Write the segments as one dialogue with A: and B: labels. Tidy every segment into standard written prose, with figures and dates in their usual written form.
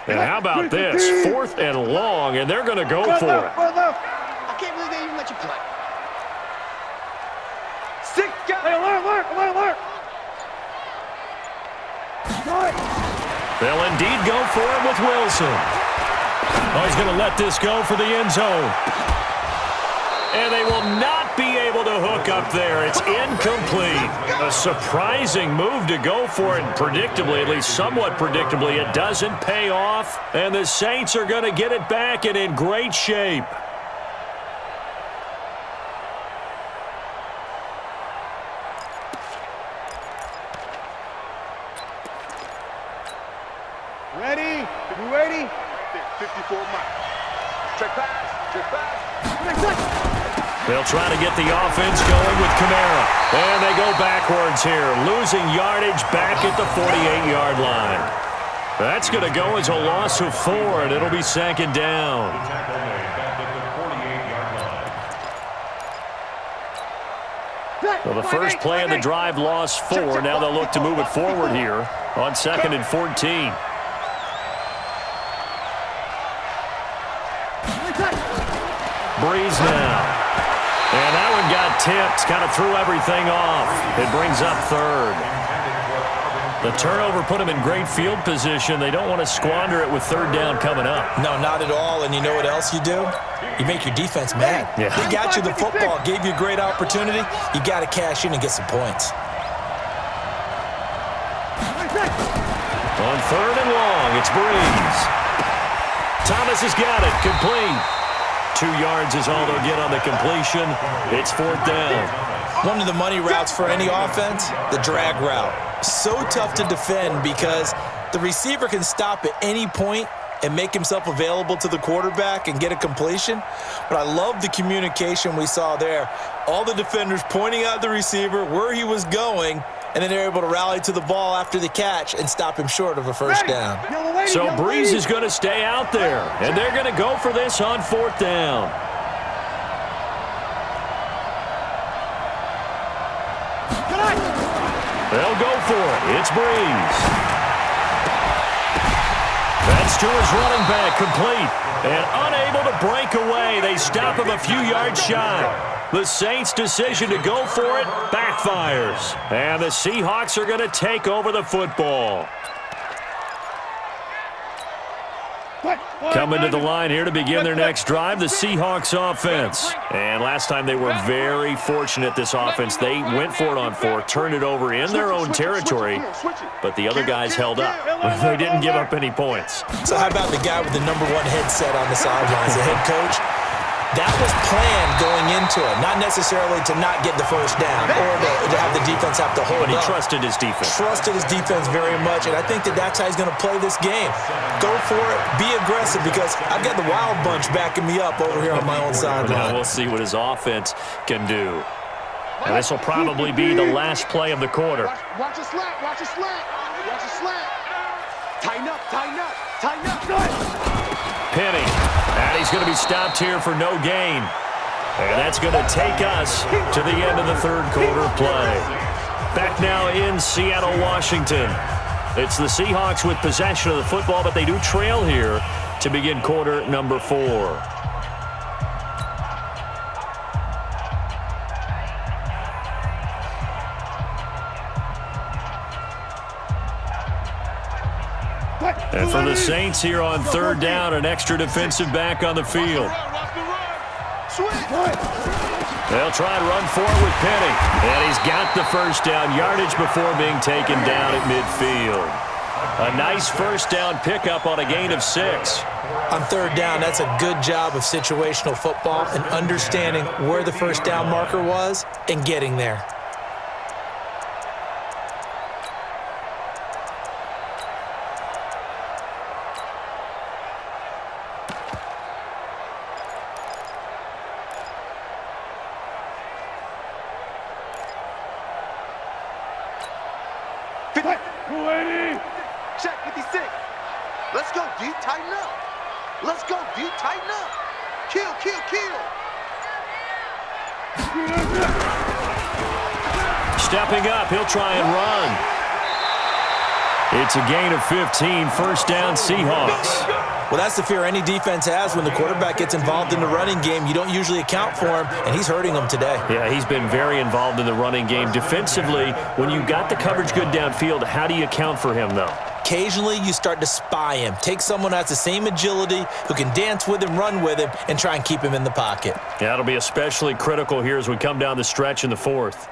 A: And how about this? 4th and long, and they're going to go for it.
B: I can't believe they even let you play. 6 guys.
C: Hey, alert.
A: They'll indeed go for it with Wilson. Oh, he's going to let this go for the end zone. And they will not be able to hook up there. It's incomplete. A surprising move to go for it, and predictably, at least somewhat predictably, it doesn't pay off. And the Saints are going to get it back and in great shape.
C: Ready? You ready?
B: 54 miles. Check pass.
A: They'll try to get the offense going with Kamara. And they go backwards here, losing yardage back at the 48-yard line. That's going to go as a loss of 4, and it'll be 2nd down. Well, the first play of the drive lost 4. Now they'll look to move it forward here on 2nd and 14. Breeze now. And that one got tipped, kind of threw everything off. It brings up 3rd. The turnover put them in great field position. They don't want to squander it with 3rd down coming up.
D: No, not at all. And you know what else you do? You make your defense mad.
A: Yeah.
D: They got you the football, gave you a great opportunity. You got to cash in and get some points.
A: On 3rd and long, it's Breeze. Thomas has got it, complete. 2 yards is all they'll get on the completion. It's 4th down.
D: One of the money routes for any offense, the drag route. So tough to defend because the receiver can stop at any point and make himself available to the quarterback and get a completion. But I love the communication we saw there. All the defenders pointing out the receiver, where he was going, and then they're able to rally to the ball after the catch and stop him short of a first down.
A: So Breeze is going to stay out there, and they're going to go for this on 4th down. They'll go for it. It's Breeze. That's to his running back, complete. And unable to break away. They stop him a few yards shy. The Saints' decision to go for it backfires. And the Seahawks are going to take over the football. Coming to the line here to begin their next drive, the Seahawks offense. And last time they were very fortunate, this offense. They went for it on 4, turned it over in their own territory, but the other guys held up. They didn't give up any points.
D: So how about the guy with the #1 headset on the sidelines, the head coach? That was planned going into it, not necessarily to not get the first down or to have the defense have to hold
A: But he
D: up.
A: trusted his defense.
D: Trusted his defense very much, and I think that's how he's going to play this game. Go for it, be aggressive, because I've got the wild bunch backing me up over here on my own sideline.
A: We'll see what his offense can do. And this will probably be the last play of the quarter.
B: Watch a slant. Watch a slant. Tighten up.
A: Penny. And he's going to be stopped here for no gain. And that's going to take us to the end of the 3rd quarter play. Back now in Seattle, Washington. It's the Seahawks with possession of the football, but they do trail here to begin quarter number 4. And for the Saints here on 3rd down, an extra defensive back on the field. They'll try and run forward with Penny. And he's got the first down yardage before being taken down at midfield. A nice first down pickup on a gain of 6.
D: On 3rd down, that's a good job of situational football and understanding where the first down marker was and getting there.
B: Check 56. Let's go, D. Tighten up. Let's go, D. Tighten up. Kill.
A: Stepping up, he'll try and run. It's a gain of 15, first down Seahawks.
D: Well, that's the fear any defense has when the quarterback gets involved in the running game. You don't usually account for him, and he's hurting them today.
A: Yeah, he's been very involved in the running game. Defensively, when you got the coverage good downfield, how do you account for him, though?
D: Occasionally, you start to spy him. Take someone who has the same agility, who can dance with him, run with him, and try and keep him in the pocket.
A: Yeah, that'll be especially critical here as we come down the stretch in the fourth.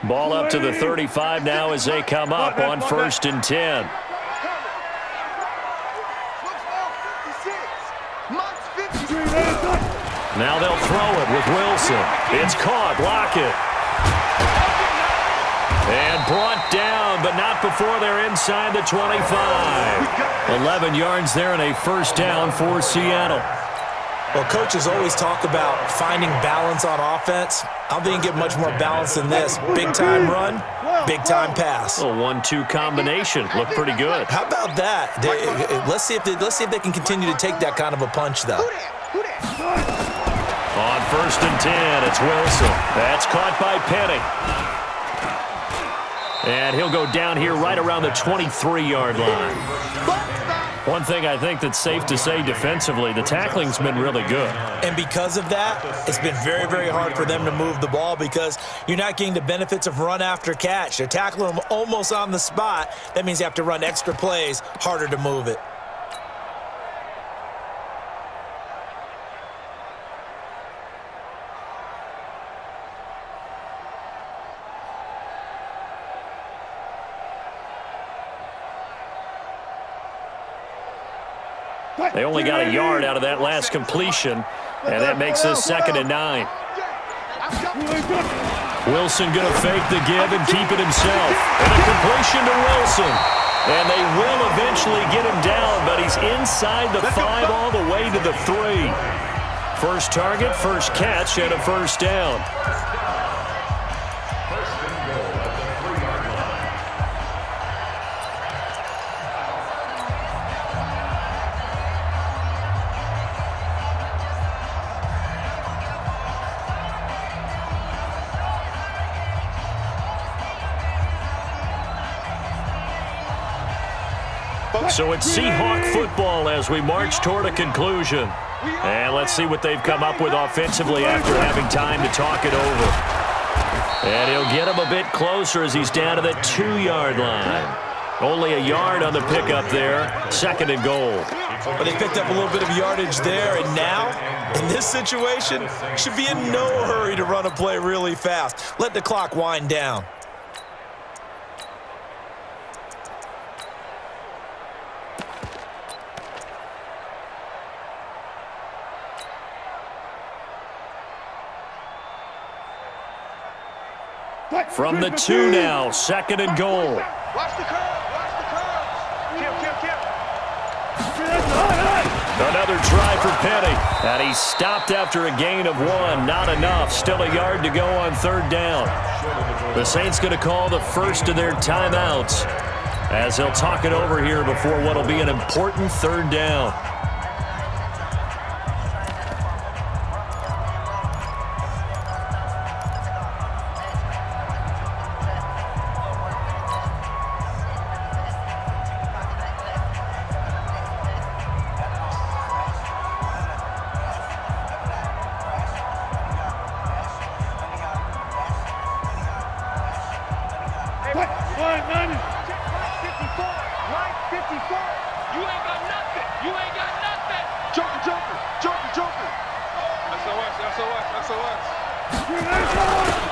A: Ball up to the 35 now as they come up on 1st and 10. Now they'll throw it with Wilson. It's caught. Lockett. And brought down, but not before they're inside the 25. 11 yards there and a first down for Seattle.
D: Well, coaches always talk about finding balance on offense. I don't think you get much more balance than this. Big-time run, big-time pass.
A: A 1-2 combination. Looked pretty good.
D: How about that? Let's see if they can continue to take that kind of a punch, though.
A: On 1st and 10, it's Wilson. That's caught by Penny. And he'll go down here right around the 23-yard line. One thing I think that's safe to say defensively, the tackling's been really good.
D: And because of that, it's been very, very hard for them to move the ball because you're not getting the benefits of run after catch. They're tackling them almost on the spot. That means you have to run extra plays, harder to move it.
A: They only got a yard out of that last completion, and that makes this 2nd and 9. Wilson going to fake the give and keep it himself. And a completion to Wilson. And they will eventually get him down, but he's inside the 5 all the way to the 3. First target, first catch, and a first down. So it's Seahawk football as we march toward a conclusion. And let's see what they've come up with offensively after having time to talk it over. And he'll get him a bit closer as he's down to the 2-yard line. Only a yard on the pickup there. 2nd and goal.
D: But they picked up a little bit of yardage there, and now, in this situation, should be in no hurry to run a play really fast. Let the clock wind down.
A: From the 2 now, 2nd and goal.
B: Watch the curve. Watch the curve.
A: Another try for Penny. And he stopped after a gain of 1. Not enough. Still a yard to go on 3rd down. The Saints going to call the first of their timeouts as they'll talk it over here before what will be an important 3rd down.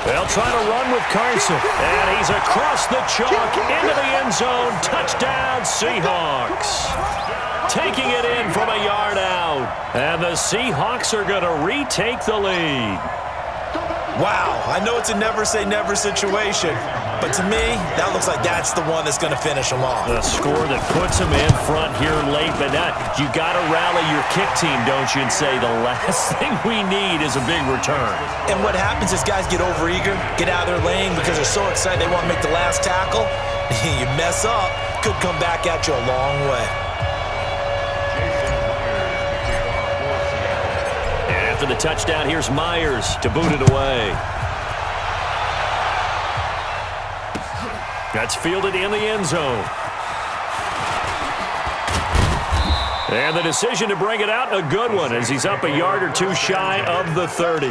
A: They'll try to run with Carson, and he's across the chalk into the end zone. Touchdown, Seahawks. Taking it in from a yard out, and the Seahawks are going to retake the lead.
D: Wow, I know it's a never-say-never situation, but to me, that looks like that's the one that's going to finish them off.
A: The score that puts them in front here late, but you got to rally your kick team, don't you, and say the last thing we need is a big return.
D: And what happens is guys get overeager, get out of their lane because they're so excited they want to make the last tackle. You mess up, could come back at you a long way.
A: After the touchdown, here's Myers to boot it away. That's fielded in the end zone. And the decision to bring it out, a good one, as he's up a yard or two shy of the 30.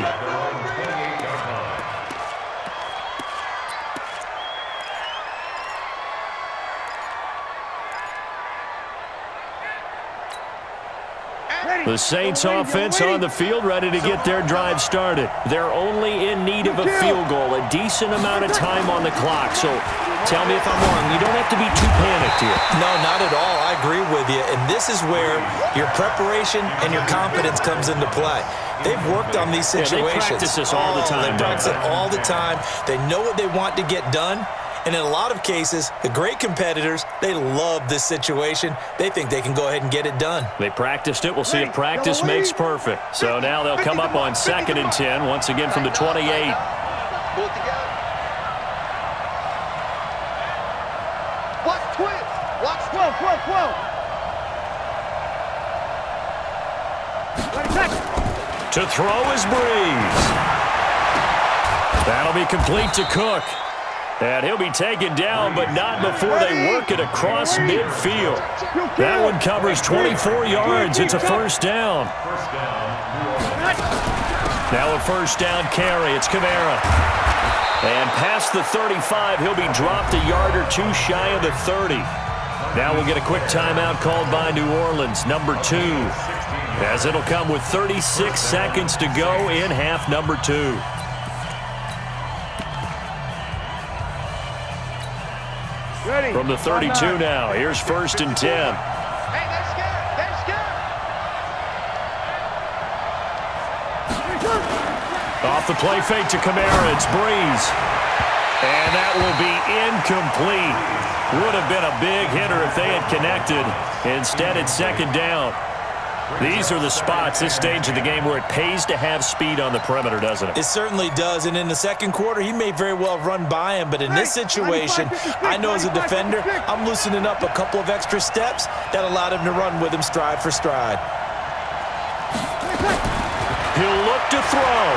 A: The Saints offense on the field, ready to get their drive started. They're only in need of a field goal, a decent amount of time on the clock. So tell me if I'm wrong. You don't have to be too panicked here.
D: No, not at all. I agree with you. And this is where your preparation and your confidence comes into play. They've worked on these situations.
A: Yeah, they practice this all the time.
D: They practice it all the time. They know what they want to get done. And in a lot of cases, the great competitors, they love this situation. They think they can go ahead and get it done.
A: They practiced it. We'll see if practice makes perfect. So now they'll come up on 2nd and 10, once again from the 28.
B: Pull it together. Watch twins. Watch
C: 12, 12, 12.
A: To throw is Breeze. That'll be complete to Cook. And he'll be taken down, but not before they work it across midfield. That one covers 24 yards. It's a first down. Now a first down carry. It's Kamara. And past the 35, he'll be dropped a yard or two shy of the 30. Now we'll get a quick timeout called by New Orleans, number 2. As it'll come with 36 seconds to go in half number 2. From the 32 now, here's 1st and 10.
B: Hey, they're scared. They're scared.
A: Off the play fake to Kamara, it's Breeze. And that will be incomplete. Would have been a big hitter if they had connected. Instead, it's 2nd down. These are the spots, this stage of the game, where it pays to have speed on the perimeter, doesn't it?
D: It certainly does, and in the second quarter, he may very well run by him, but in this situation, I know as a defender, I'm loosening up a couple of extra steps that allowed him to run with him stride for stride.
A: He'll look to throw.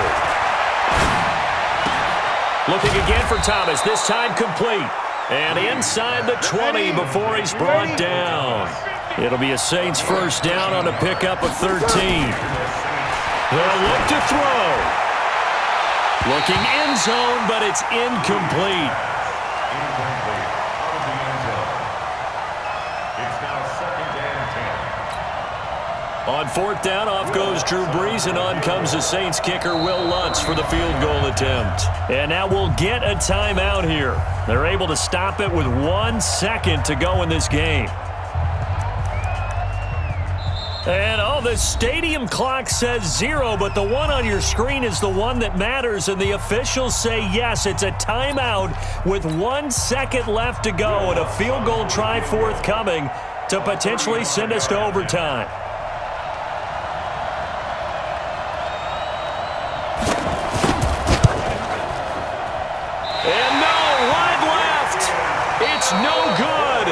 A: Looking again for Thomas, this time complete. And inside the 20 before he's brought down. It'll be a Saints first down on a pickup of 13. They'll look to throw. Looking end zone, but it's incomplete. On 4th down, off goes Drew Brees, and on comes the Saints kicker, Will Lutz, for the field goal attempt. And now we'll get a timeout here. They're able to stop it with 1 second to go in this game. And, the stadium clock says 0, but the one on your screen is the one that matters, and the officials say yes, it's a timeout with 1 second left to go, and a field goal try forthcoming to potentially send us to overtime. And no, wide left. It's no good.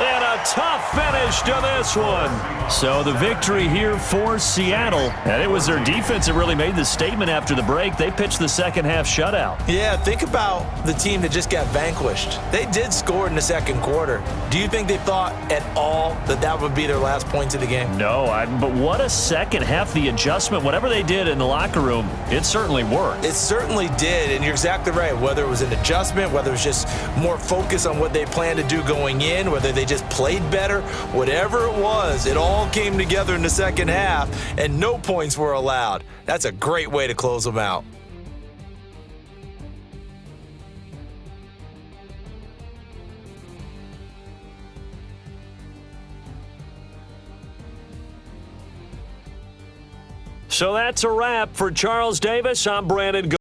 A: And a tough finish to this one. So the victory here for Seattle. And it was their defense that really made the statement after the break. They pitched the second half shutout.
D: Yeah, think about the team that just got vanquished. They did score in the second quarter. Do you think they thought at all that that would be their last points of the game?
A: No, but what a second half. The adjustment, whatever they did in the locker room, it certainly worked.
D: It certainly did, and you're exactly right. Whether it was an adjustment, whether it was just more focus on what they planned to do going in, whether they just played better, whatever it was, it all came together in the second half, and no points were allowed. That's a great way to close them out.
A: So that's a wrap for Charles Davis. I'm Brandon.